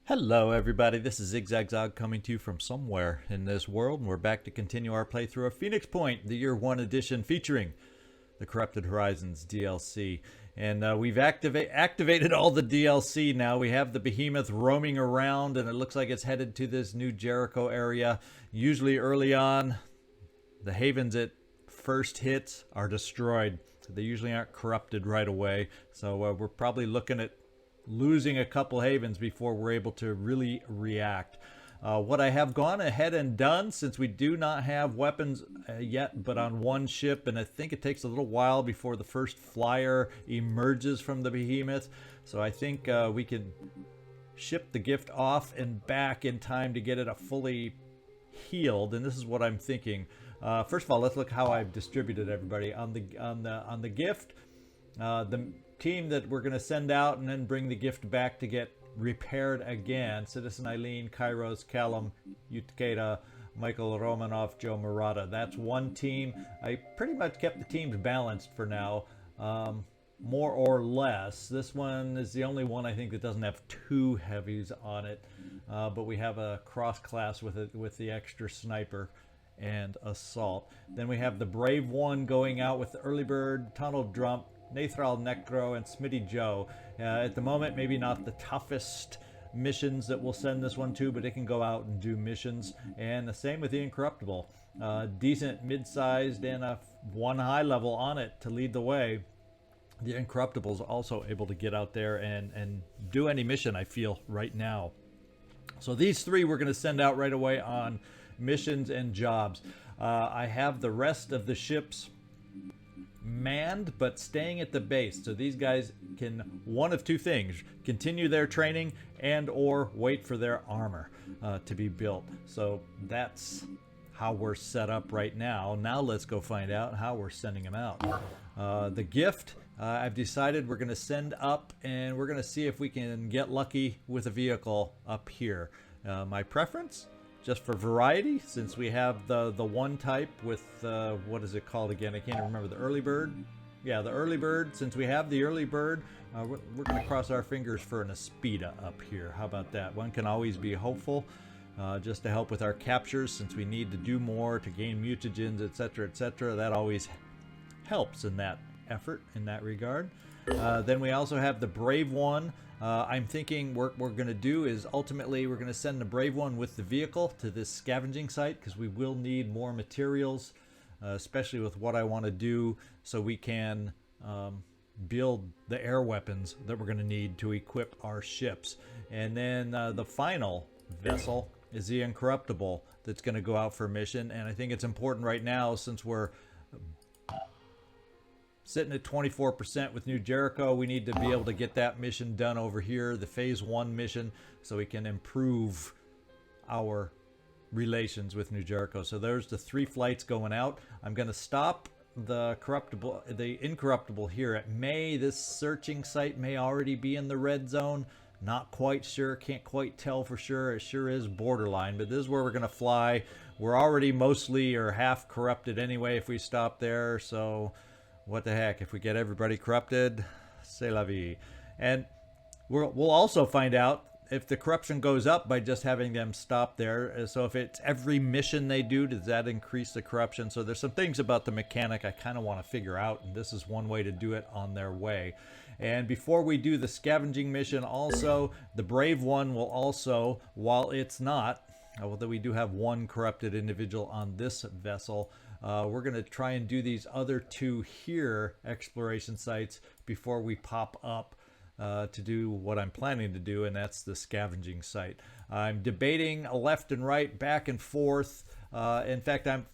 Hello everybody, this is Zigzag coming to you from somewhere in this world, and we're back to continue our playthrough of Phoenix Point, the Year 1 edition featuring the Corrupted Horizons DLC. And we've activated all the DLC now. We have the behemoth roaming around, and it looks like it's headed to this new Jericho area. Usually early on, the havens it first hits are destroyed. They usually aren't corrupted right away, so we're probably looking at losing a couple havens before we're able to really react. What I have gone ahead and done, since we do not have weapons yet but on one ship, and I think it takes a little while before the first flyer emerges from the behemoth, so I think we can ship the gift off and back in time to get it fully healed. And this is what I'm thinking. First of all, let's look how I've distributed everybody on the gift. The team that we're going to send out and then bring the gift back to get repaired again: Citizen Eileen, Kairos, Callum, Utakeda, Michael Romanov, Joe Murata. That's one team. I pretty much kept the teams balanced for now, more or less. This one is the only one I think that doesn't have two heavies on it, but we have a cross class with it, with the extra sniper and assault. Then we have the Brave One going out with the Early Bird, Tunnel Drump, Nathral Necro, and Smitty Joe. At the moment, maybe not the toughest missions that we'll send this one to, but it can go out and do missions. And the same with the Incorruptible. Decent, mid-sized, and one high level on it to lead the way. The Incorruptible is also able to get out there and do any mission, I feel, right now. So these three we're going to send out right away on missions and jobs. I have the rest of the ships manned but staying at the base, so these guys can one of two things: continue their training and or wait for their armor to be built. So that's how we're set up right now. Now let's go find out how we're sending them out. The gift, I've decided we're going to send up, and we're going to see if we can get lucky with a vehicle up here. My preference, just for variety, since we have the one type with what is it called again? I can't remember. The Early Bird? Yeah, the Early Bird. Since we have the Early Bird, we're going to cross our fingers for an Aspida up here. How about that? One can always be hopeful, just to help with our captures, since we need to do more to gain mutagens, etc., etc. That always helps in that effort, in that regard. Then we also have the Brave One. I'm thinking what we're going to do is ultimately we're going to send the Brave One with the vehicle to this scavenging site, because we will need more materials, especially with what I want to do, so we can build the air weapons that we're going to need to equip our ships. And then the final vessel is the Incorruptible that's going to go out for a mission. And I think it's important right now, since we're sitting at 24% with New Jericho, we need to be able to get that mission done over here, the Phase 1 mission, so we can improve our relations with New Jericho. So there's the three flights going out. I'm going to stop the Incorruptible here at May. This searching site may already be in the red zone. Not quite sure, can't quite tell for sure. It sure is borderline, but this is where we're going to fly. We're already mostly or half corrupted anyway if we stop there, so what the heck, if we get everybody corrupted, c'est la vie. And we'll also find out if the corruption goes up by just having them stop there. So if it's every mission they do, does that increase the corruption? So there's some things about the mechanic I kind of want to figure out, and this is one way to do it on their way. And before we do the scavenging mission also, the Brave One will also, while it's not, although we do have one corrupted individual on this vessel, we're going to try and do these other two here exploration sites before we pop up to do what I'm planning to do, and that's the scavenging site. I'm debating left and right, back and forth. In fact, I'm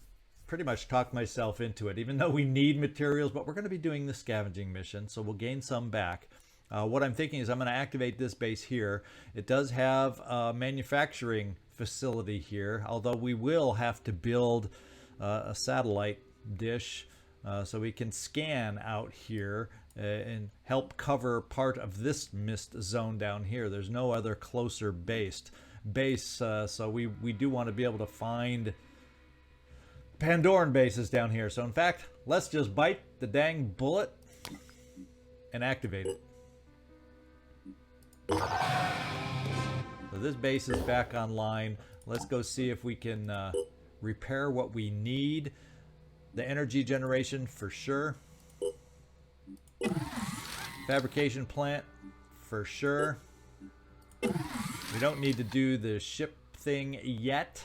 pretty much talked myself into it, even though we need materials, but we're going to be doing the scavenging mission, so we'll gain some back. What I'm thinking is I'm going to activate this base here. It does have a manufacturing facility here, although we will have to build a satellite dish so we can scan out here and help cover part of this mist zone down here. There's no other closer base, so we do want to be able to find Pandoran bases down here. So in fact, let's just bite the dang bullet and activate it. So this base is back online. Let's go see if we can repair what we need. The energy generation for sure. Fabrication plant for sure. We don't need to do the ship thing yet.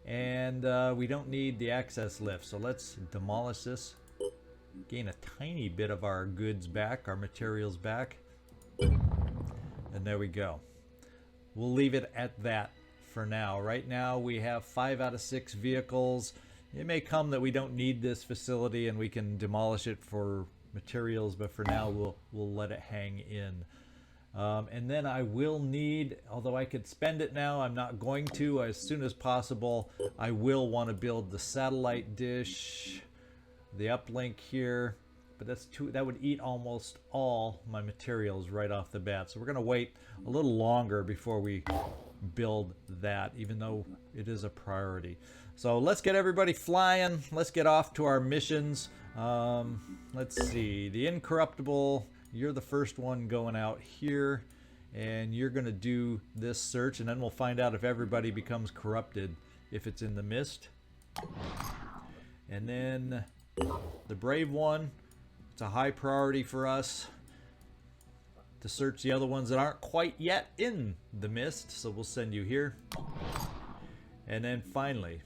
And we don't need the access lift. So let's demolish this. Gain a tiny bit of our goods back, our materials back. And there we go. We'll leave it at that for now. Right now we have 5 out of 6 vehicles. It may come that we don't need this facility and we can demolish it for materials, but for now we'll let it hang in. And then I will need, although I could spend it now, I'm not going to. As soon as possible, I will want to build the satellite dish, the uplink here, but that would eat almost all my materials right off the bat. So we're going to wait a little longer before we build that, even though it is a priority. So let's get everybody flying. Let's get off to our missions. Let's see, the incorruptible. You're the first one going out here, and you're going to do this search, and then we'll find out if everybody becomes corrupted if it's in the mist. And then the brave one, it's a high priority for us to search the other ones that aren't quite yet in the mist, so we'll send you here. And then finally,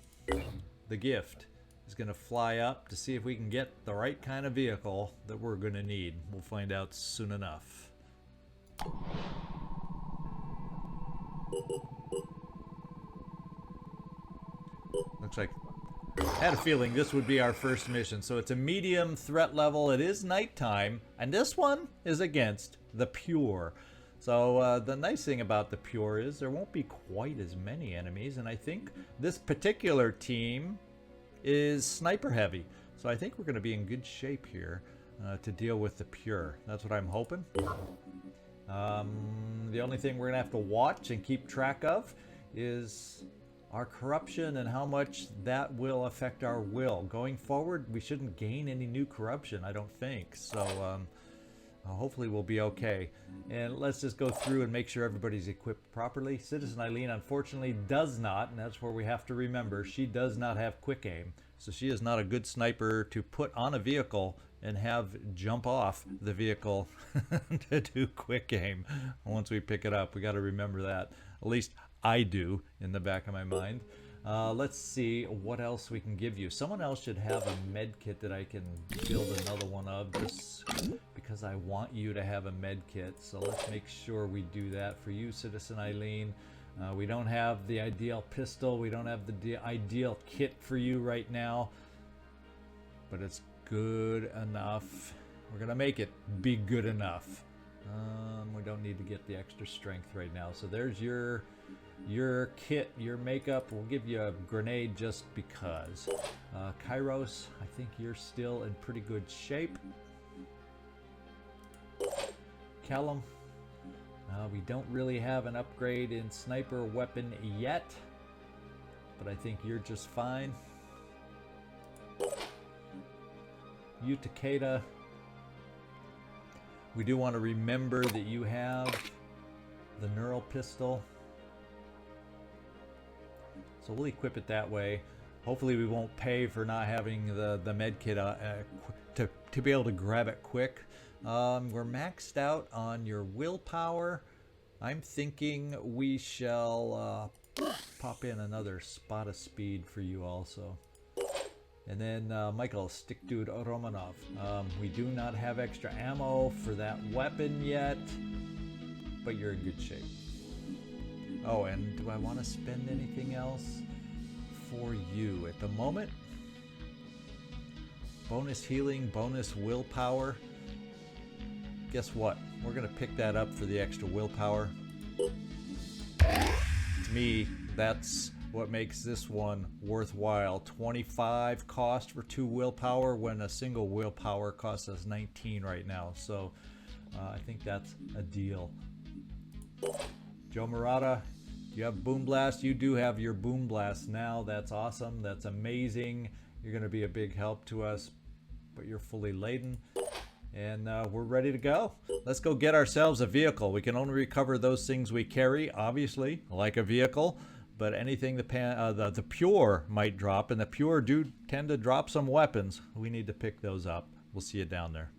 the gift is going to fly up to see if we can get the right kind of vehicle that we're going to need. We'll find out soon enough. Looks like I had a feeling this would be our first mission. So it's a medium threat level. It is nighttime, and this one is against the pure. So the nice thing about the pure is there won't be quite as many enemies, and I think this particular team is sniper heavy, so I think we're going to be in good shape here to deal with the pure. That's what I'm hoping. The only thing we're going to have to watch and keep track of is our corruption and how much that will affect our will. Going forward, we shouldn't gain any new corruption, I don't think. So hopefully we'll be okay. And let's just go through and make sure everybody's equipped properly. Citizen Eileen unfortunately does not, and that's where we have to remember, she does not have quick aim. So she is not a good sniper to put on a vehicle and have jump off the vehicle to do quick aim once we pick it up. We got to remember that. At least I do in the back of my mind. Let's see what else we can give you. Someone else should have a med kit that I can build another one of, just because I want you to have a med kit. So let's make sure we do that for you, Citizen Eileen. We don't have the ideal pistol. We don't have the ideal kit for you right now, but it's good enough. We're gonna make it be good enough. We don't need to get the extra strength right now. So there's your kit, your makeup. We'll give you a grenade just because. Kairos, I think you're still in pretty good shape. Callum, we don't really have an upgrade in sniper weapon yet, but I think you're just fine. You, Takeda, we do want to remember that you have the neural pistol, so we'll equip it that way. Hopefully we won't pay for not having the med kit to be able to grab it quick. We're maxed out on your willpower. I'm thinking we shall pop in another spot of speed for you also. And then Michael, Stick Dude Romanov. We do not have extra ammo for that weapon yet, but you're in good shape. Oh, and do I want to spend anything else for you at the moment? Bonus healing, bonus willpower. Guess what? We're going to pick that up for the extra willpower. To me, that's what makes this one worthwhile. 25 cost for 2 willpower when a single willpower costs us 19 right now. So I think that's a deal. Joe Murata, you have Boom Blast. You do have your Boom Blast now. That's awesome. That's amazing. You're going to be a big help to us, but you're fully laden. And we're ready to go. Let's go get ourselves a vehicle. We can only recover those things we carry, obviously, like a vehicle. But anything the pure might drop, and the pure do tend to drop some weapons. We need to pick those up. We'll see you down there.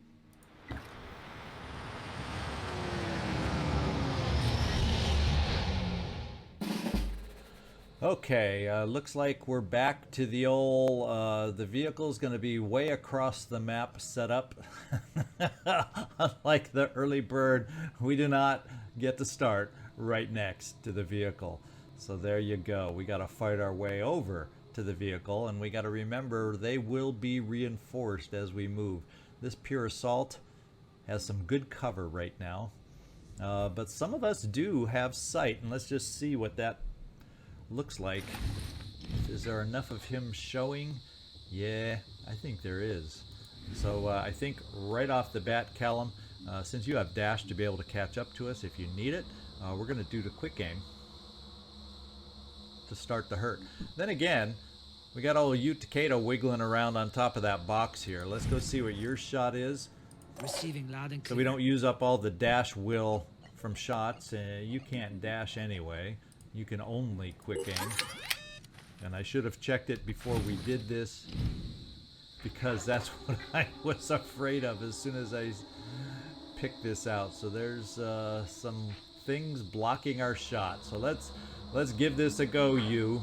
Okay, looks like we're back to the old, the vehicle's going to be way across the map set up. Unlike the early bird, we do not get to start right next to the vehicle. So there you go. We got to fight our way over to the vehicle, and we got to remember they will be reinforced as we move. This pure assault has some good cover right now, but some of us do have sight, and let's just see what that looks like. Is there enough of him showing? Yeah, I think there is. So I think right off the bat, Callum, since you have dash to be able to catch up to us if you need it, we're going to do the quick game to start the hurt. Then again, we got old Utakato wiggling around on top of that box here. Let's go see what your shot is. Receiving loud and clear. So we don't use up all the dash will from shots. You can't dash anyway. You can only quick aim. And I should have checked it before we did this, because that's what I was afraid of as soon as I picked this out. So there's some things blocking our shot. So let's give this a go, you.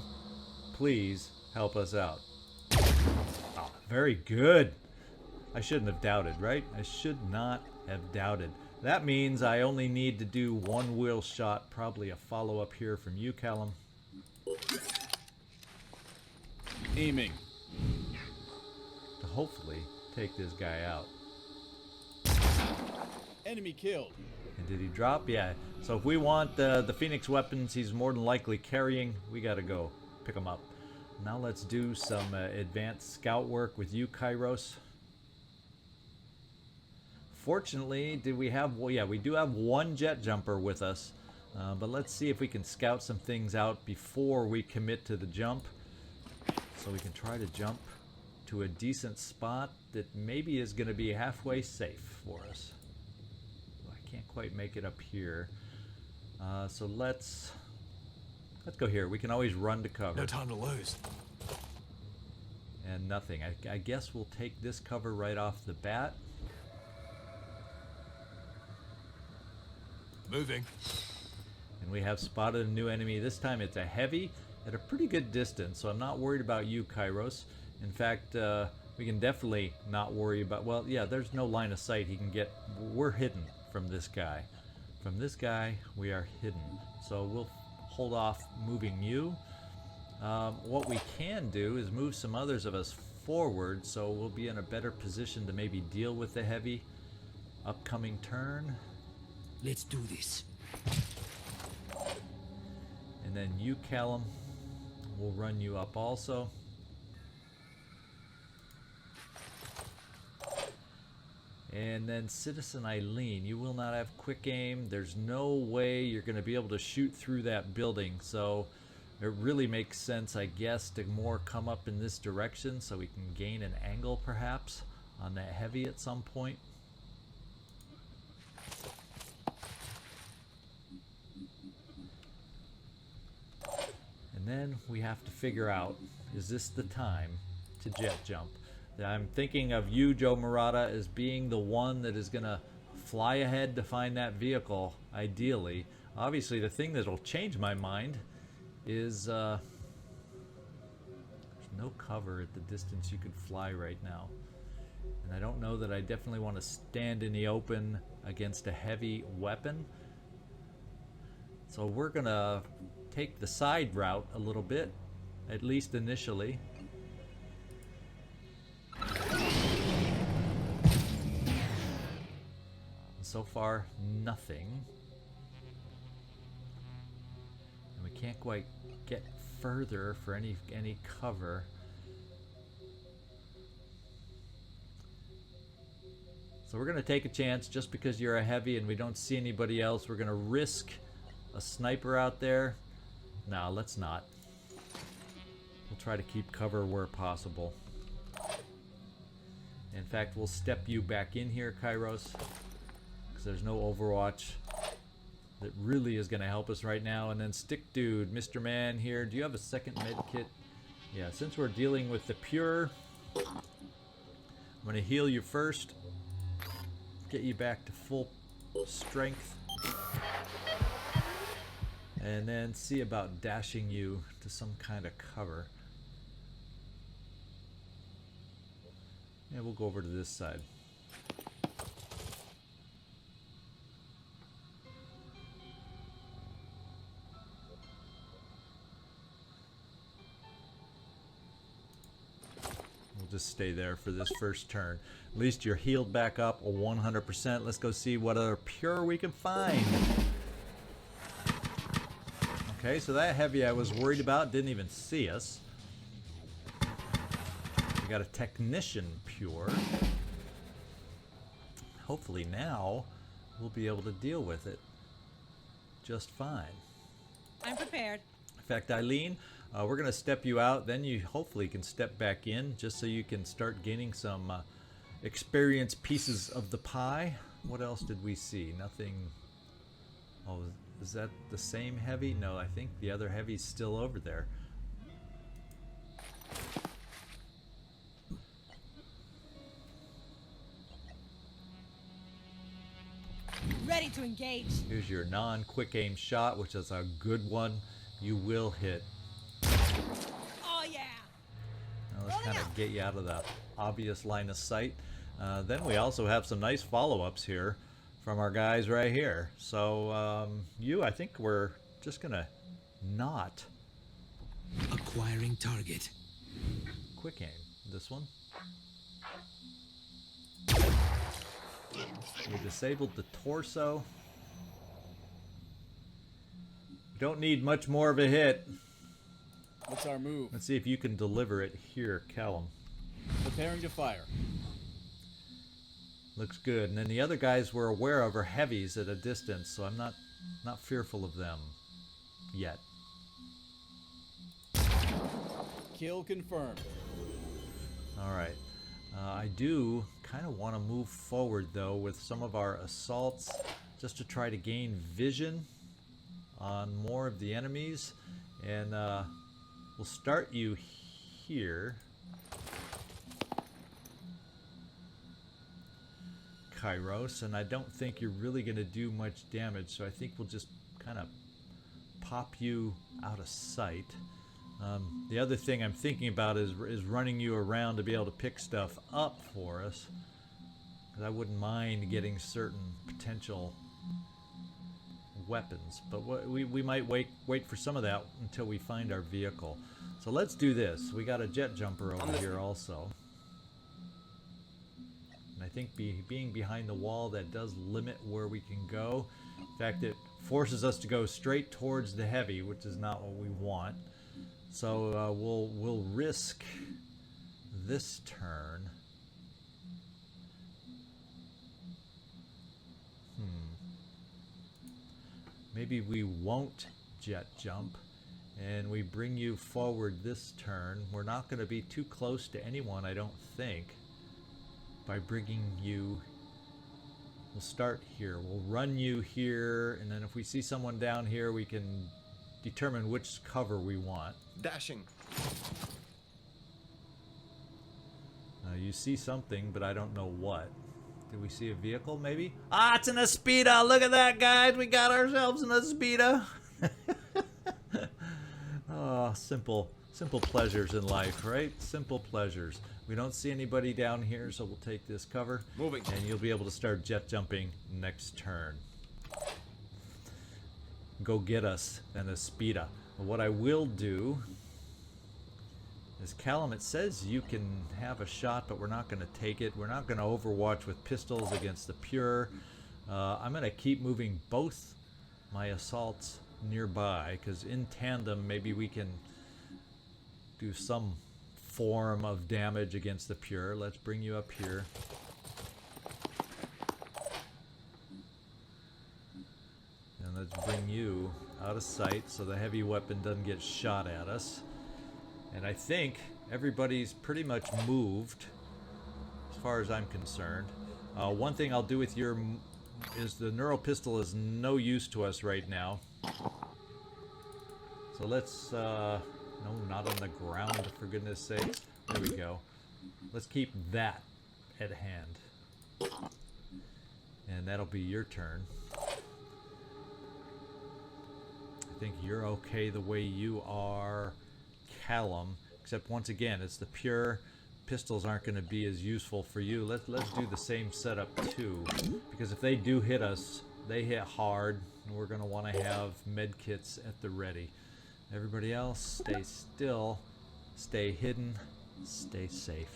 Please help us out. Oh, very good. I shouldn't have doubted, right? I should not have doubted. That means I only need to do one wheel shot, probably a follow-up here from you, Callum. Aiming. To hopefully take this guy out. Enemy killed. And did he drop? Yeah. So if we want the Phoenix weapons he's more than likely carrying, we gotta go pick him up. Now let's do some advanced scout work with you, Kairos. Fortunately, did we have... Well, yeah, we do have one jet jumper with us. But let's see if we can scout some things out before we commit to the jump. So we can try to jump to a decent spot that maybe is going to be halfway safe for us. I can't quite make it up here. So let's go here. We can always run to cover. No time to lose. And nothing. I guess we'll take this cover right off the bat. Moving. And we have spotted a new enemy. This time it's a heavy at a pretty good distance, so I'm not worried about you, Kairos. In fact, we can definitely not worry about... Well, yeah, there's no line of sight he can get. We're hidden from this guy. From this guy, we are hidden. So we'll hold off moving you. What we can do is move some others of us forward, so we'll be in a better position to maybe deal with the heavy upcoming turn. Let's do this. And then you, Callum, we'll run you up also. And then Citizen Eileen, you will not have quick aim. There's no way you're going to be able to shoot through that building. So it really makes sense, I guess, to more come up in this direction so we can gain an angle perhaps on that heavy at some point. And then we have to figure out, is this the time to jet jump? I'm thinking of you, Joe Murata, as being the one that is going to fly ahead to find that vehicle, ideally. Obviously, the thing that will change my mind is there's no cover at the distance you could fly right now. And I don't know that I definitely want to stand in the open against a heavy weapon. So we're going to take the side route a little bit, at least initially. So far, nothing. And we can't quite get further for any cover. So we're going to take a chance just because you're a heavy and we don't see anybody else. We're going to risk a sniper out there. No, let's not. We'll try to keep cover where possible. In fact, we'll step you back in here, Kairos, because there's no Overwatch that really is going to help us right now. And then Stick Dude, Mr. Man here, do you have a second med kit? Yeah, since we're dealing with the pure, I'm going to heal you first, get you back to full strength, and then see about dashing you to some kind of cover. Yeah, we'll go over to this side. We'll just stay there for this first turn. At least you're healed back up 100%. Let's go see what other pure we can find. Okay, so that heavy I was worried about didn't even see us. We got a technician pure. Hopefully now we'll be able to deal with it just fine. I'm prepared. In fact, Eileen, we're going to step you out, then you hopefully can step back in just so you can start gaining some experience pieces of the pie. What else did we see? Nothing. Oh, is that the same heavy? No, I think the other heavy's still over there. Ready to engage. Here's your non-quick aim shot, which is a good one. You will hit. Oh yeah. Now let's kind of get you out of the obvious line of sight. Then we also have some nice follow-ups here from our guys right here. So I think we're just gonna not Acquiring target. quick aim this one. We disabled the torso. Don't need much more of a hit. What's our move? Let's see if you can deliver it here, Callum. Preparing to fire. Looks good. And then the other guys we're aware of are heavies at a distance, so I'm not fearful of them yet. Kill confirmed. All right. I do kind of want to move forward though with some of our assaults just to try to gain vision on more of the enemies, and we'll start you here, Kairos, and I don't think you're really going to do much damage, so I think we'll just kind of pop you out of sight. The other thing I'm thinking about is running you around to be able to pick stuff up for us, because I wouldn't mind getting certain potential weapons, but we might wait for some of that until we find our vehicle. So let's do this. We got a jet jumper over here also, and I think being behind the wall, that does limit where we can go. In fact, it forces us to go straight towards the heavy, which is not what we want. So we'll risk this turn. Maybe we won't jet jump, and we bring you forward this turn. We're not going to be too close to anyone, I don't think, by bringing you. We'll start here. We'll run you here, and then if we see someone down here, we can determine which cover we want. Dashing. You see something, but I don't know what. Did we see a vehicle, maybe? Ah, it's an Aspida! Look at that, guys! We got ourselves an Aspida! Oh, simple pleasures in life, right? Simple pleasures. We don't see anybody down here, so we'll take this cover. Moving. And you'll be able to start jet jumping next turn. Go get us an Aspida. What I will do is, Callum, it says you can have a shot, but we're not going to take it. We're not going to overwatch with pistols against the pure. I'm going to keep moving both my assaults nearby, because in tandem maybe we can do some form of damage against the pure. Let's bring you up here. And let's bring you out of sight so the heavy weapon doesn't get shot at us. And I think everybody's pretty much moved. as far as I'm concerned. One thing I'll do with your is the neural pistol is no use to us right now. So let's, no, not on the ground, for goodness sakes. There we go. Let's keep that at hand. And that'll be your turn. I think you're okay the way you are, Callum. Except once again, it's the pure. Pistols aren't going to be as useful for you. Let's do the same setup too. Because if they do hit us, they hit hard. And we're going to want to have med kits at the ready. Everybody else, stay still. Stay hidden. Stay safe.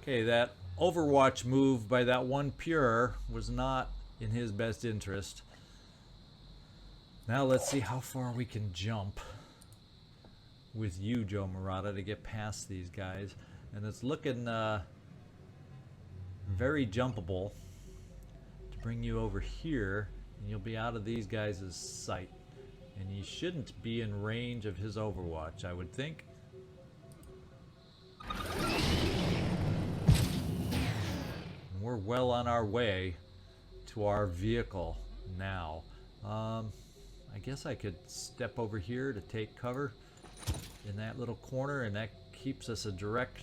Okay, that Overwatch move by that one pure was not in his best interest. Now let's see how far we can jump with you, Joe Murata, to get past these guys. And it's looking very jumpable to bring you over here, and you'll be out of these guys' sight. And you shouldn't be in range of his Overwatch, I would think. We're well on our way to our vehicle now. I guess I could step over here to take cover in that little corner, and that keeps us a direct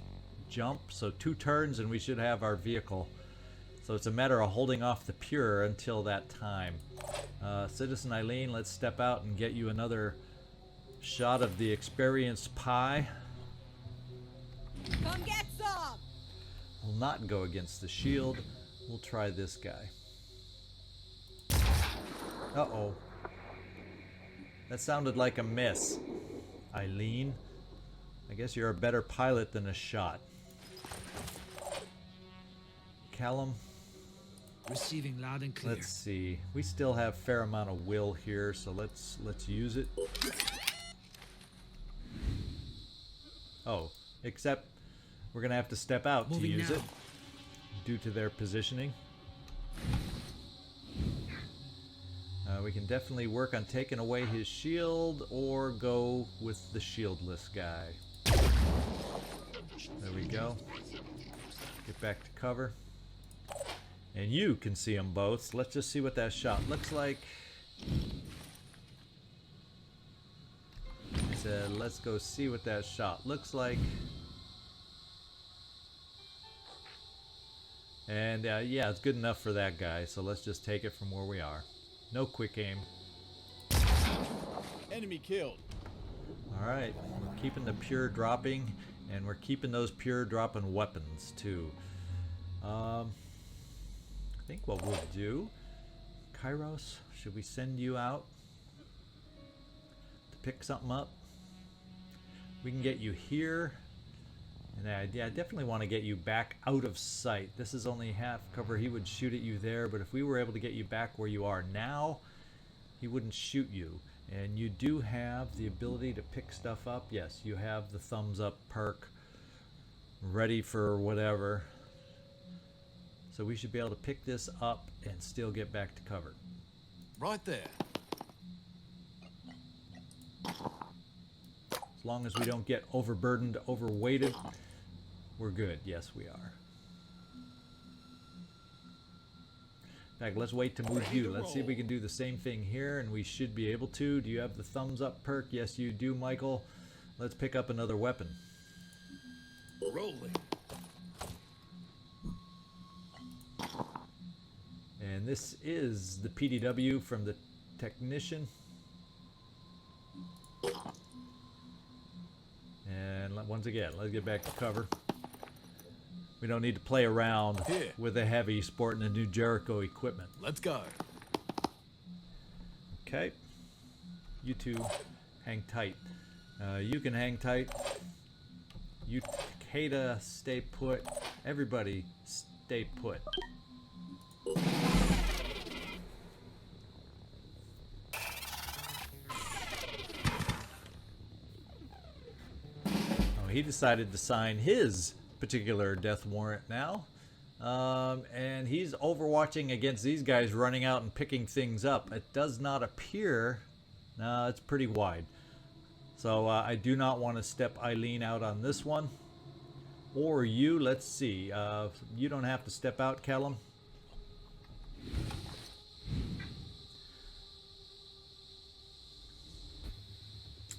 jump. So 2 turns and we should have our vehicle. So it's a matter of holding off the pure until that time. Citizen Eileen, let's step out and get you another shot of the experienced pie. Come get some! Will not go against the shield. We'll try this guy. Uh-oh. That sounded like a miss. Eileen, I guess you're a better pilot than a shot. Callum, Receiving loud and clear. let's see. We still have a fair amount of will here, so let's use it. Oh, except we're gonna have to step out Moving to use now. it due to their positioning. We can definitely work on taking away his shield or go with the shieldless guy. There we go. Get back to cover. And you can see them both. Let's just see what that shot looks like. I said, let's go see what that shot looks like. And yeah, it's good enough for that guy. So let's just take it from where we are. No quick aim. Enemy killed. Alright, we're keeping the pure dropping, and we're keeping those pure dropping weapons too. I think what we'll do, Kairos, should we send you out to pick something up? We can get you here, and I definitely want to get you back out of sight. This is only half cover. He would shoot at you there, but if we were able to get you back where you are now, he wouldn't shoot you. And you do have the ability to pick stuff up. Yes, you have the thumbs up perk ready for whatever. So we should be able to pick this up and still get back to cover. Right there. As long as we don't get overburdened, overweighted, we're good. Yes, we are. In fact, let's wait to move you. Let's see if we can do the same thing here, and we should be able to. Do you have the thumbs up perk? Yes, you do, Michael. Let's pick up another weapon. Rolling. And this is the PDW from the technician. And once again, let's get back to cover. We don't need to play around Here. with the heavy sporting the new Jericho equipment. Let's go. Okay. You two hang tight. You can hang tight. You, Takeda, stay put. Everybody, stay put. Oh, he decided to sign his particular death warrant now. And he's overwatching against these guys running out and picking things up. It does not appear... No, it's pretty wide. So I do not want to step Eileen out on this one. Or you, let's see. You don't have to step out, Callum.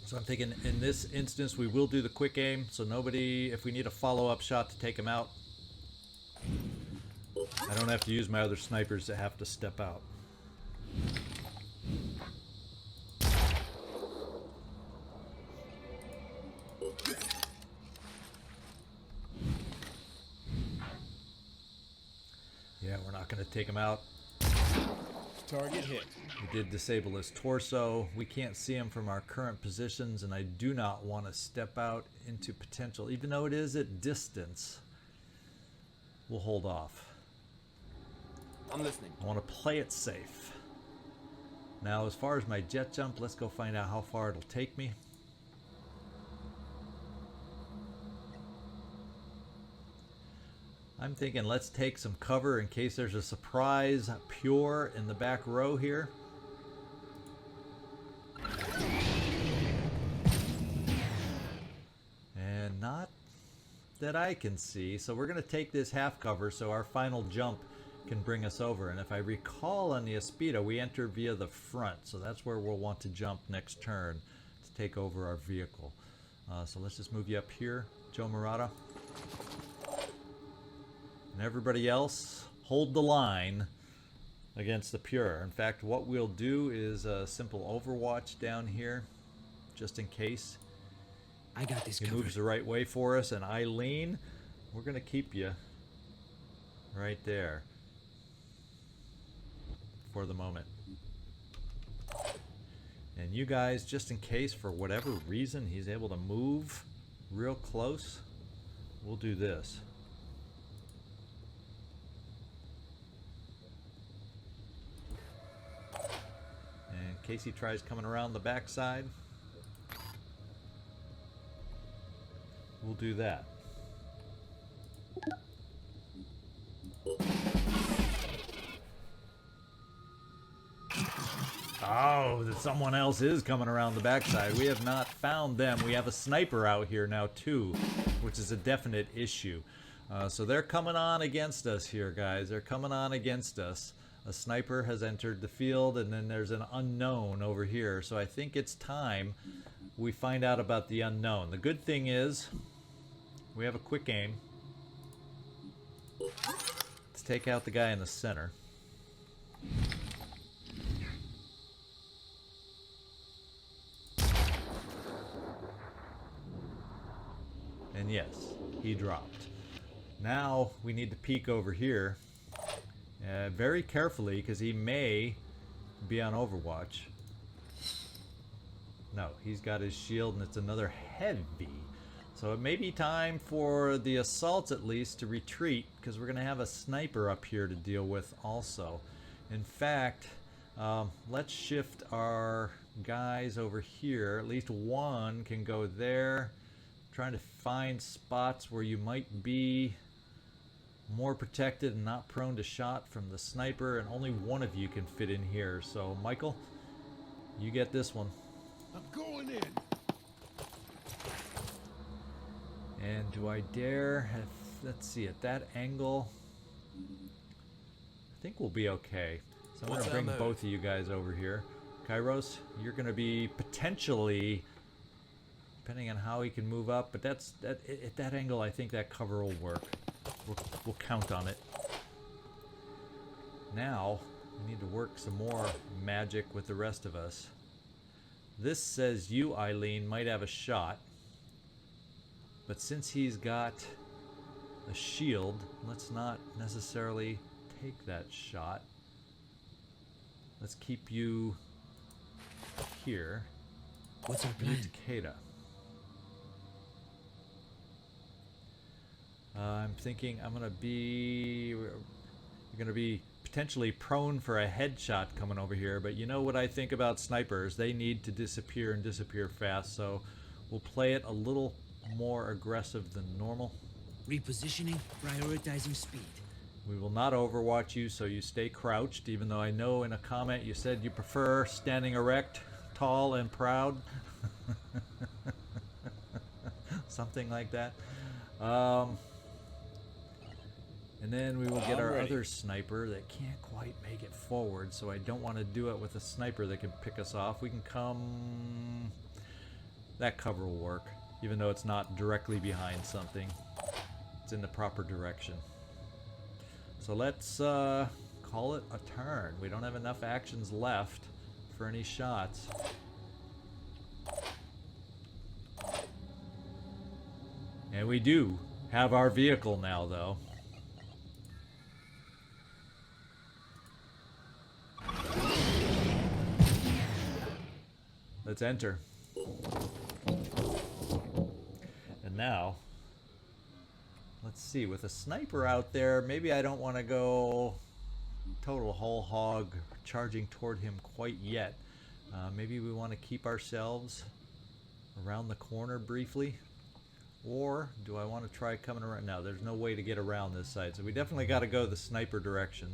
So I'm thinking in this instance we will do the quick aim, so nobody, if we need a follow-up shot to take him out, I don't have to use my other snipers that have to step out. Yeah, we're not going to take him out. Target hit. We did disable his torso. We can't see him from our current positions, and I do not want to step out into potential, even though it is at distance. We'll hold off. I'm listening. I want to play it safe. Now, as far as my jet jump, let's go find out how far it'll take me. I'm thinking let's take some cover in case there's a surprise pure in the back row here. And not that I can see, so we're going to take this half cover so our final jump can bring us over. And if I recall on the Aspida, we enter via the front, so that's where we'll want to jump next turn to take over our vehicle. So let's just move you up here, Joe Murata. And everybody else, hold the line against the pure. In fact, what we'll do is a simple overwatch down here, just in case. I got this He covered. moves the right way for us, and Eileen, we're going to keep you right there for the moment. And you guys, just in case, for whatever reason, he's able to move real close, we'll do this. In case he tries coming around the backside, we'll do that. Oh, that someone else is coming around the backside. We have not found them. We have a sniper out here now too, which is a definite issue. So they're coming on against us here, guys. They're coming on against us. A sniper has entered the field, and then there's an unknown over here. So I think it's time we find out about the unknown. The good thing is we have a quick aim. Let's take out the guy in the center. And yes, he dropped. Now we need to peek over here. Very carefully, because he may be on Overwatch. No, he's got his shield, and it's another heavy. So it may be time for the assaults at least to retreat, because we're going to have a sniper up here to deal with also. In fact, let's shift our guys over here. At least one can go there. Trying to find spots where you might be more protected and not prone to shot from the sniper, and only one of you can fit in here. So Michael, you get this one. I'm going in. And do I dare have, let's see, at that angle, I think we'll be okay. So I'm going to bring both of you guys over here. Kairos, you're going to be potentially, depending on how he can move up, but at that angle I think that cover will work. We'll count on it. Now, we need to work some more magic with the rest of us. This says you, Eileen, might have a shot. But since he's got a shield, let's not necessarily take that shot. Let's keep you here. What's our plan? Takeda. I'm thinking I'm gonna be. You're gonna be potentially prone for a headshot coming over here, but you know what I think about snipers? They need to disappear and disappear fast. So we'll play it a little more aggressive than normal. Repositioning, prioritizing speed. We will not overwatch you, so you stay crouched, even though I know in a comment you said you prefer standing erect, tall, and proud. Something like that. And then we will get our other sniper that can't quite make it forward, so I don't want to do it with a sniper that can pick us off. We can come... That cover will work, even though it's not directly behind something. It's in the proper direction. So let's call it a turn. We don't have enough actions left for any shots. And we do have our vehicle now, though. Let's enter. And now, let's see, with a sniper out there, maybe I don't want to go total whole hog charging toward him quite yet. Maybe we want to keep ourselves around the corner briefly. Or do I want to try coming around? No, there's no way to get around this side, so we definitely got to go the sniper direction.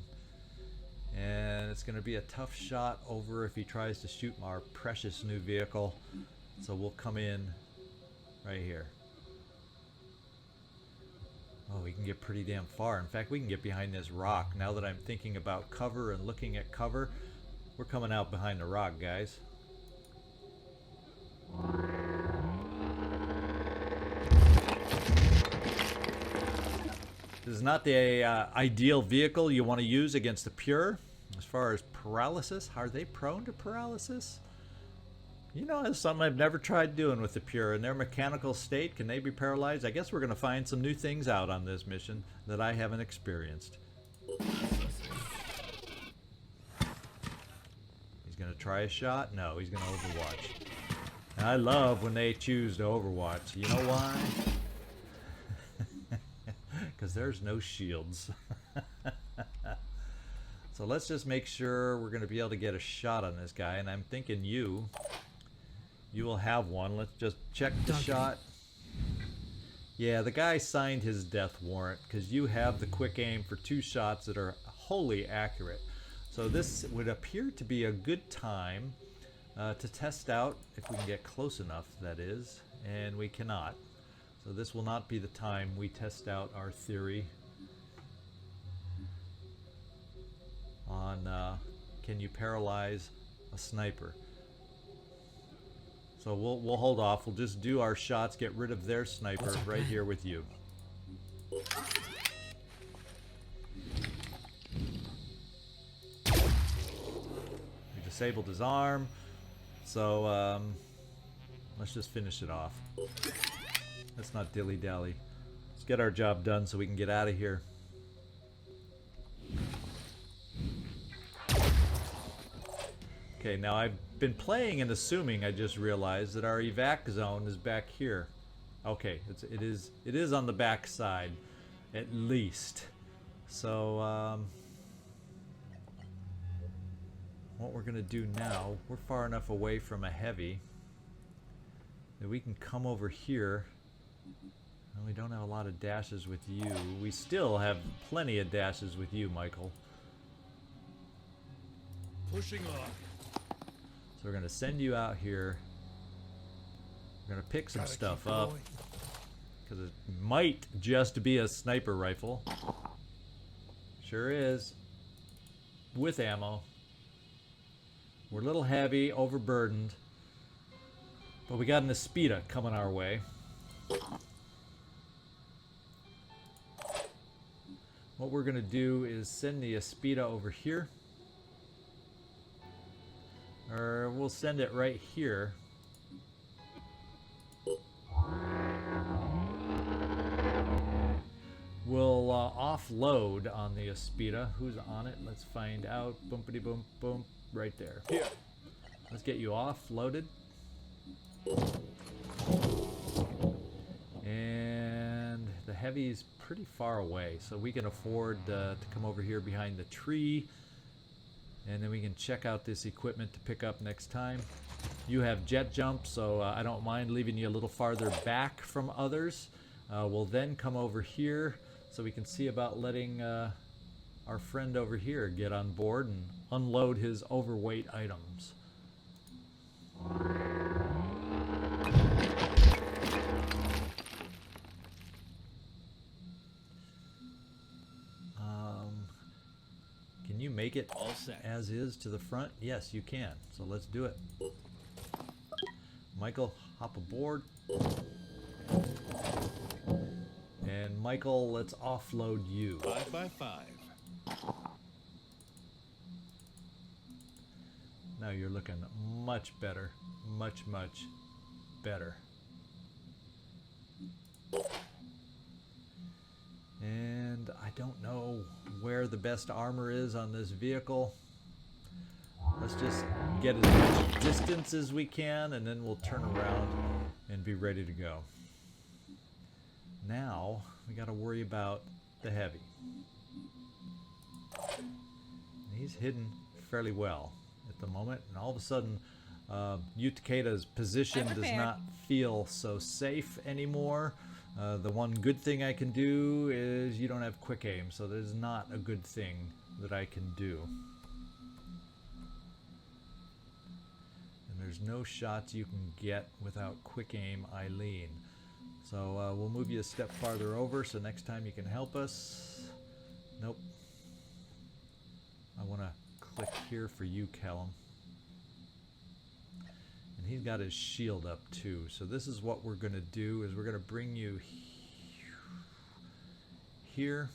And it's going to be a tough shot over if he tries to shoot our precious new vehicle. So we'll come in right here. Oh, we can get pretty damn far. In fact, we can get behind this rock. Now that I'm thinking about cover and looking at cover, we're coming out behind the rock, guys. This is not the ideal vehicle you want to use against the pure. As far as paralysis, are they prone to paralysis? You know, it's something I've never tried doing with the pure. In their mechanical state, can they be paralyzed? I guess we're going to find some new things out on this mission that I haven't experienced. He's going to try a shot? No, he's going to overwatch. And I love when they choose to overwatch. You know why? Because there's no shields. So let's just make sure we're going to be able to get a shot on this guy. And I'm thinking you will have one. Let's just check the shot. Yeah, the guy signed his death warrant because you have the quick aim for 2 shots that are wholly accurate. So this would appear to be a good time to test out, if we can get close enough, that is. And we cannot. So this will not be the time we test out our theory on can you paralyze a sniper. So we'll hold off. We'll just do our shots, get rid of their sniper right here with you. We disabled his arm, so let's just finish it off. Let's not dilly-dally. Let's get our job done so we can get out of here. Okay, now I've been playing and assuming, I just realized, that our evac zone is back here. Okay, it is on the back side, at least. So, what we're going to do now, we're far enough away from a heavy that we can come over here. And we don't have a lot of dashes with you. We still have plenty of dashes with you, Michael. Pushing on. So we're going to send you out here. We're going to pick some stuff up. Because it might just be a sniper rifle. Sure is. With ammo. We're a little heavy, overburdened. But we got an Aspida coming our way. What we're going to do is send the Aspida over here. Or we'll send it right here. We'll offload on the Aspida. Who's on it? Let's find out. Bumpity boom boom. Right there. Here. Let's get you offloaded. And the heavy's pretty far away, so we can afford to come over here behind the tree. And then we can check out this equipment to pick up next time. You have jet jump, so I don't mind leaving you a little farther back from others. We'll then come over here so we can see about letting our friend over here get on board and unload his overweight items. Can you make it All set. as is to the front? Yes, you can. So let's do it. Michael, hop aboard. And Michael, let's offload you. 5 by 5. Now you're looking much better. Much, much better. And I don't know where the best armor is on this vehicle. Let's just get as much distance as we can, and then we'll turn around and be ready to go. Now we got to worry about the heavy. He's hidden fairly well at the moment, and all of a sudden Utaka's position does not feel so safe anymore. The one good thing I can do is you don't have quick aim, so there's not a good thing that I can do. And there's no shots you can get without quick aim, Eileen. So we'll move you a step farther over so next time you can help us. Nope. I want to click here for you, Callum. And he's got his shield up too. So this is what we're going to do, is we're going to bring you here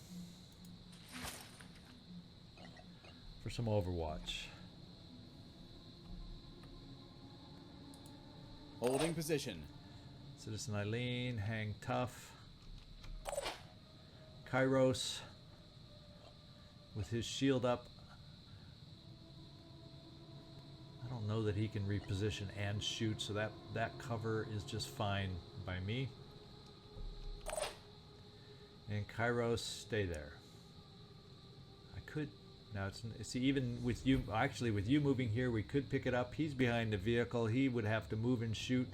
for some Overwatch. Holding position. Citizen Eileen, hang tough. Kairos with his shield up. I don't know that he can reposition and shoot, so that cover is just fine by me. And Kairos, stay there. I could now see, even with you, actually with you moving here, we could pick it up. He's behind the vehicle. He would have to move and shoot.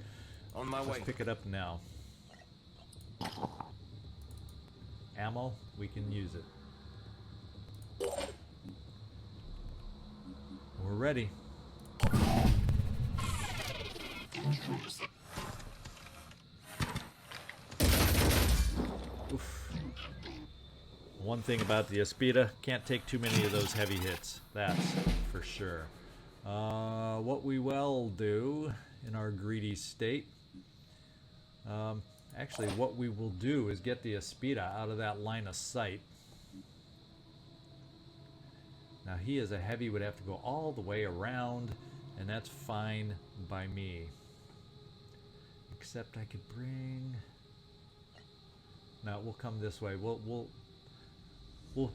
On my way. Let's pick it up now. Ammo, we can use it. We're ready. Oof. One thing about the Aspida, can't take too many of those heavy hits. That's for sure. What we will do in our greedy state, actually what we will do is get the Aspida out of that line of sight. Now he as a heavy would have to go all the way around, and that's fine by me. Except I could bring... No, we'll come this way. We'll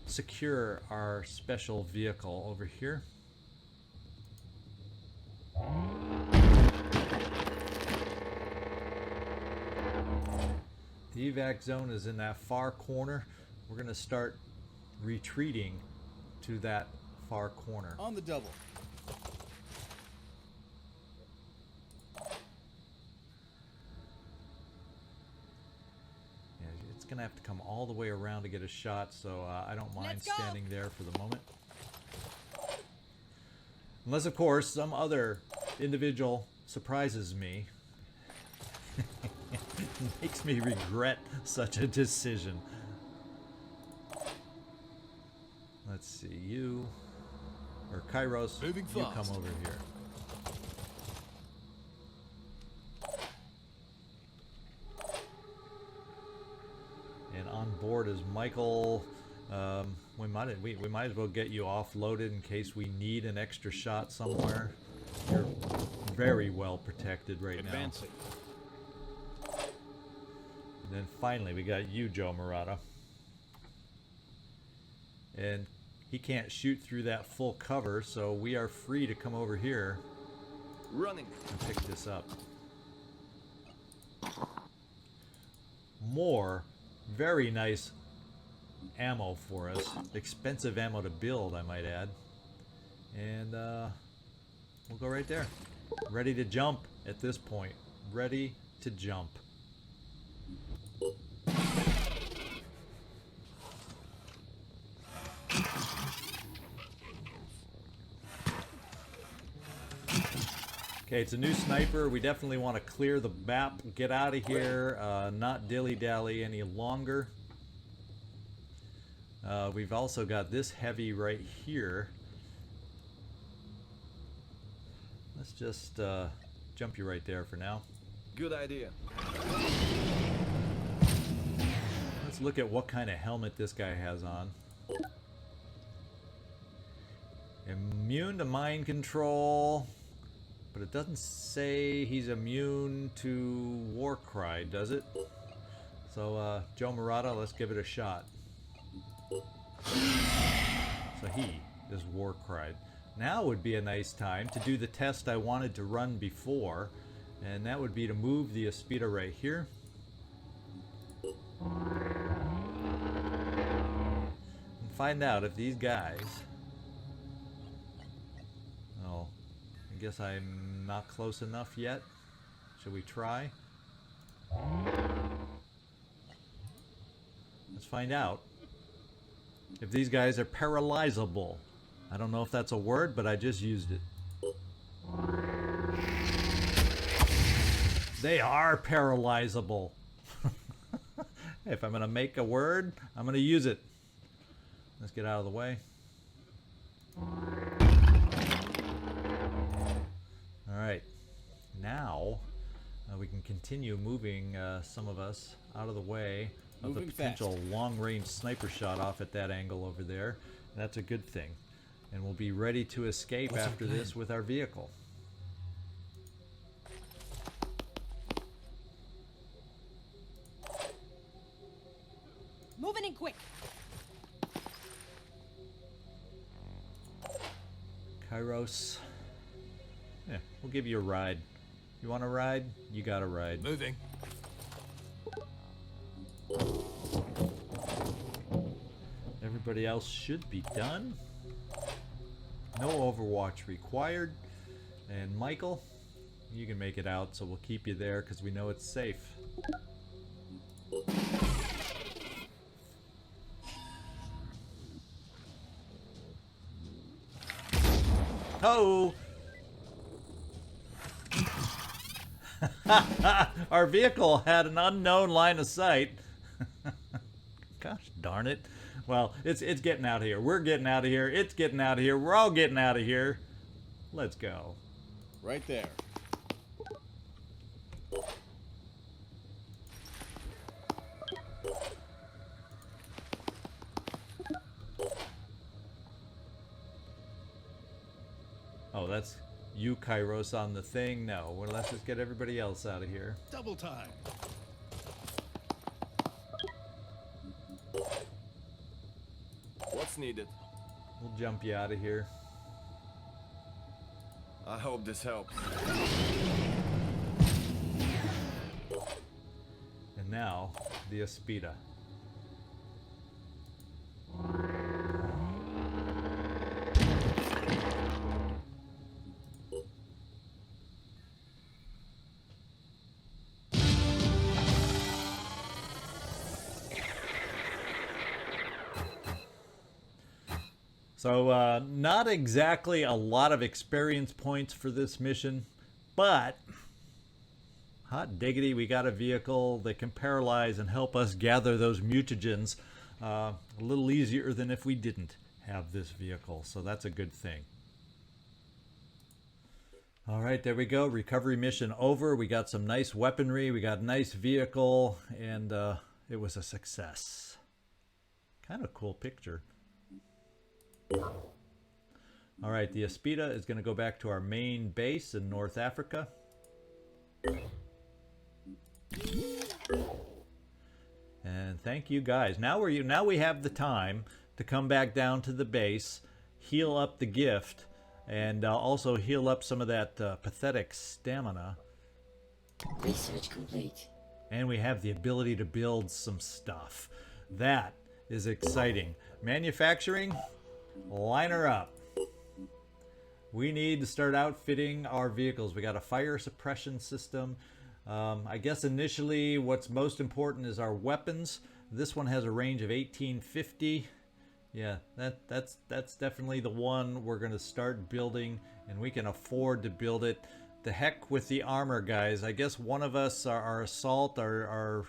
secure our special vehicle over here. The evac zone is in that far corner. We're going to start retreating to that far corner. On the double. Yeah, it's going to have to come all the way around to get a shot, so I don't mind Let's go. standing there for the moment. Unless, of course, some other individual surprises me. Makes me regret such a decision. Let's see, you, or Kairos, Moving you fast. come over here. And on board is Michael. We might as well get you offloaded in case we need an extra shot somewhere. You're very well protected right now. Advancing. And then finally we got you, Joe Murata. And he can't shoot through that full cover, so we are free to come over here Running. and pick this up. More very nice ammo for us. Expensive ammo to build, I might add. And we'll go right there. Ready to jump at this point. Ready to jump. Okay, it's a new sniper. We definitely want to clear the map, get out of here, not dilly-dally any longer. We've also got this heavy right here. Let's just jump you right there for now. Good idea. Let's look at what kind of helmet this guy has on. Immune to mind control, but it doesn't say he's immune to war cry, does it? So, Joe Murata, let's give it a shot. So he is war cried. Now would be a nice time to do the test I wanted to run before, and that would be to move the Aspida right here. And find out if these guys... Oh, I guess I'm not close enough yet. Should we try? Let's find out if these guys are paralyzable. I don't know if that's a word, but I just used it. They are paralyzable. If I'm going to make a word, I'm going to use it. Let's get out of the way. Alright. Now, we can continue moving some of us out of the way of the Moving potential long-range sniper shot off at that angle over there. That's a good thing. And we'll be ready to escape What's our after plan? this with our vehicle. Moving in quick. Kairos. Yeah, we'll give you a ride. You want a ride? You got a ride. Moving. Everybody else should be done. No Overwatch required. And Michael, you can make it out, so we'll keep you there because we know it's safe. Oh! Our vehicle had an unknown line of sight. Gosh darn it. Well, it's getting out of here. We're getting out of here. It's getting out of here. We're all getting out of here. Let's go. Right there. Oh, that's you, Kairos, on the thing? No. Well, let's just get everybody else out of here. Double time. What's needed? We'll jump you out of here. I hope this helps. And now, the Aspida. So, not exactly a lot of experience points for this mission, but hot diggity, we got a vehicle that can paralyze and help us gather those mutagens a little easier than if we didn't have this vehicle, so that's a good thing. All right, there we go. Recovery mission over. We got some nice weaponry, we got a nice vehicle, and it was a success. Kind of cool picture. All right, the Aspida is going to go back to our main base in North Africa. And thank you guys. Now we have the time to come back down to the base, heal up the gift, and also heal up some of that pathetic stamina. Research complete. And we have the ability to build some stuff. That is exciting. Manufacturing, line her up. We need to start outfitting our vehicles. We got a fire suppression system. I guess initially what's most important is our weapons. This one has a range of 1850. Yeah, that's definitely the one we're going to start building, and we can afford to build it. The heck with the armor, guys. I guess one of us, our assault, our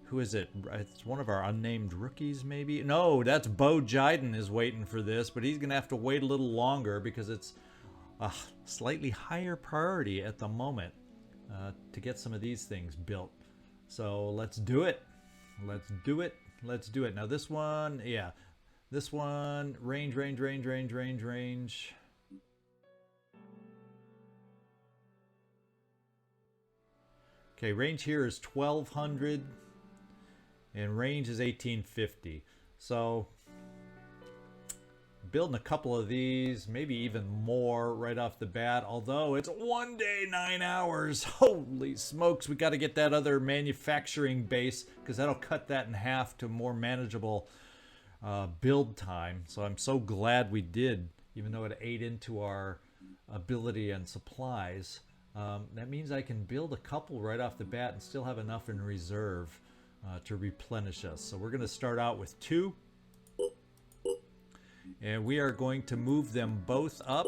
who is it? It's one of our unnamed rookies, maybe? No, that's Bo Jiden is waiting for this, but he's going to have to wait a little longer because it's a slightly higher priority at the moment to get some of these things built. So let's do it. Let's do it. Let's do it. Now this one, yeah. This one, range. Okay, range here is 1200 and range is 1850. So building a couple of these, maybe even more right off the bat, although it's 1 day, 9 hours. Holy smokes, we got to get that other manufacturing base because that'll cut that in half to more manageable build time. So I'm so glad we did, even though it ate into our ability and supplies. That means I can build a couple right off the bat and still have enough in reserve to replenish us. So we're going to start out with 2. And we are going to move them both up.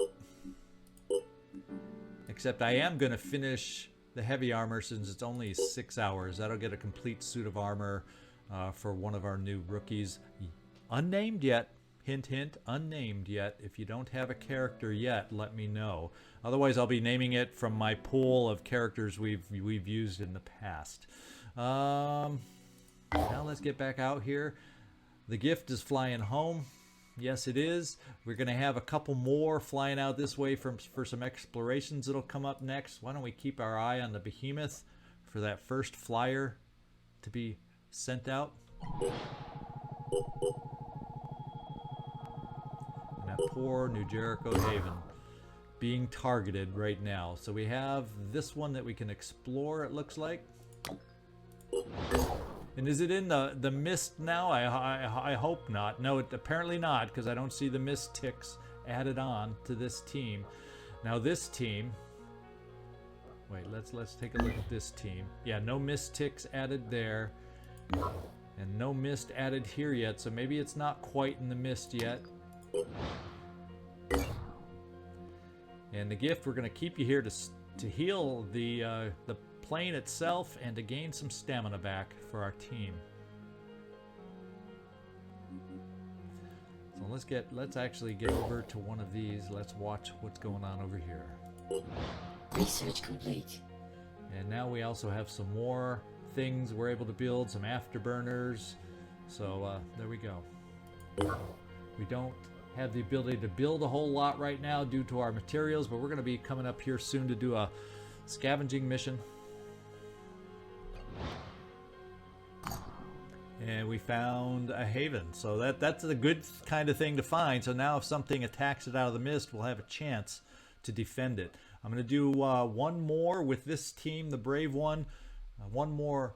Except I am going to finish the heavy armor since it's only 6 hours. That'll get a complete suit of armor for one of our new rookies. Unnamed yet. Hint, hint, unnamed yet. If you don't have a character yet, let me know. Otherwise, I'll be naming it from my pool of characters we've used in the past. Now let's get back out here. The gift is flying home. Yes, it is. We're going to have a couple more flying out this way for some explorations that'll come up next. Why don't we keep our eye on the behemoth for that first flyer to be sent out? And that poor New Jericho Haven being targeted right now. So we have this one that we can explore, it looks like. And is it in the mist now? I hope not. No, apparently not, because I don't see the mist ticks added on to this team. Now this team, wait, let's take a look at this team. Yeah, no mist ticks added there, and no mist added here yet. So maybe it's not quite in the mist yet. And the gift, we're going to keep you here to heal the plane itself and to gain some stamina back for our team. So let's actually get over to one of these. Let's watch what's going on over here. Research complete. And now we also have some more things we're able to build, some afterburners. So there we go. We don't have the ability to build a whole lot right now due to our materials, but we're going to be coming up here soon to do a scavenging mission. And we found a haven, so that's a good kind of thing to find. So now if something attacks it out of the mist, we'll have a chance to defend it. I'm going to do one more with this team, the brave one. One more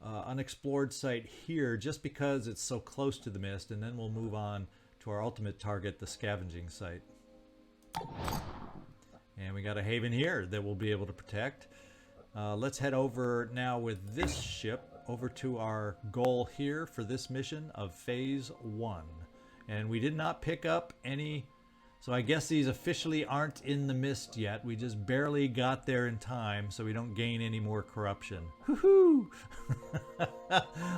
unexplored site here, just because it's so close to the mist, and then we'll move on to our ultimate target, the scavenging site. And we got a haven here that we'll be able to protect. Let's head over now with this ship over to our goal here for this mission of phase 1. And we did not pick up any, so I guess these officially aren't in the mist yet. We just barely got there in time so we don't gain any more corruption. Woohoo!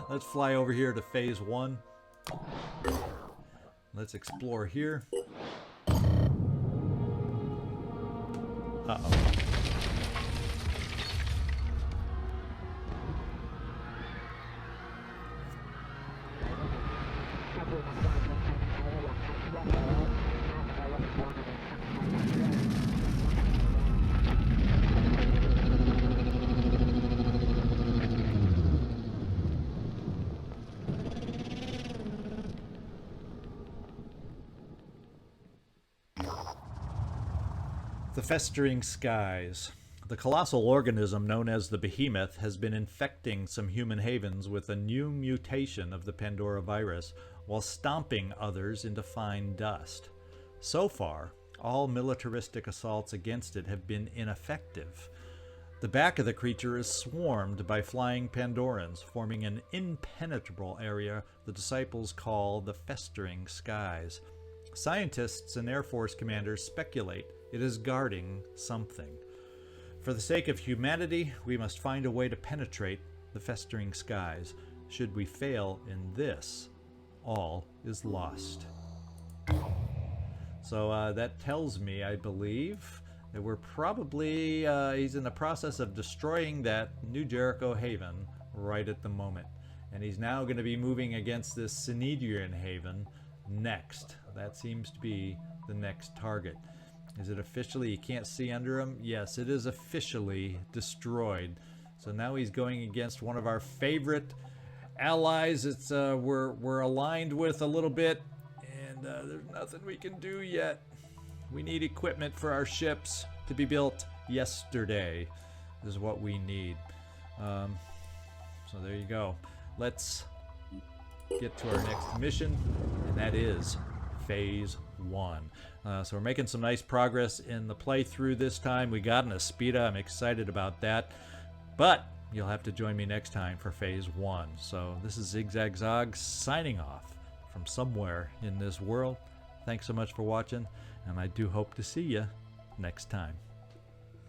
Let's fly over here to phase 1. Let's explore here. Uh-oh. The Festering Skies. The colossal organism known as the Behemoth has been infecting some human havens with a new mutation of the Pandora virus while stomping others into fine dust. So far, all militaristic assaults against it have been ineffective. The back of the creature is swarmed by flying Pandorans, forming an impenetrable area the disciples call the Festering Skies. Scientists and Air Force commanders speculate It is guarding something. For the sake of humanity, we must find a way to penetrate the festering skies. Should we fail in this, all is lost. So that tells me, I believe, that we're probably, he's in the process of destroying that New Jericho Haven right at the moment. And he's now going to be moving against this Synedrian Haven next. That seems to be the next target. Is it officially, you can't see under him? Yes, it is officially destroyed. So now he's going against one of our favorite allies. It's we're aligned with a little bit, and there's nothing we can do yet. We need equipment for our ships to be built yesterday. This is what we need. So there you go. Let's get to our next mission, and that is Phase 1. So we're making some nice progress in the playthrough this time. We got an Aspida. I'm excited about that. But you'll have to join me next time for Phase 1. So this is ZigZagZog signing off from somewhere in this world. Thanks so much for watching, and I do hope to see you next time.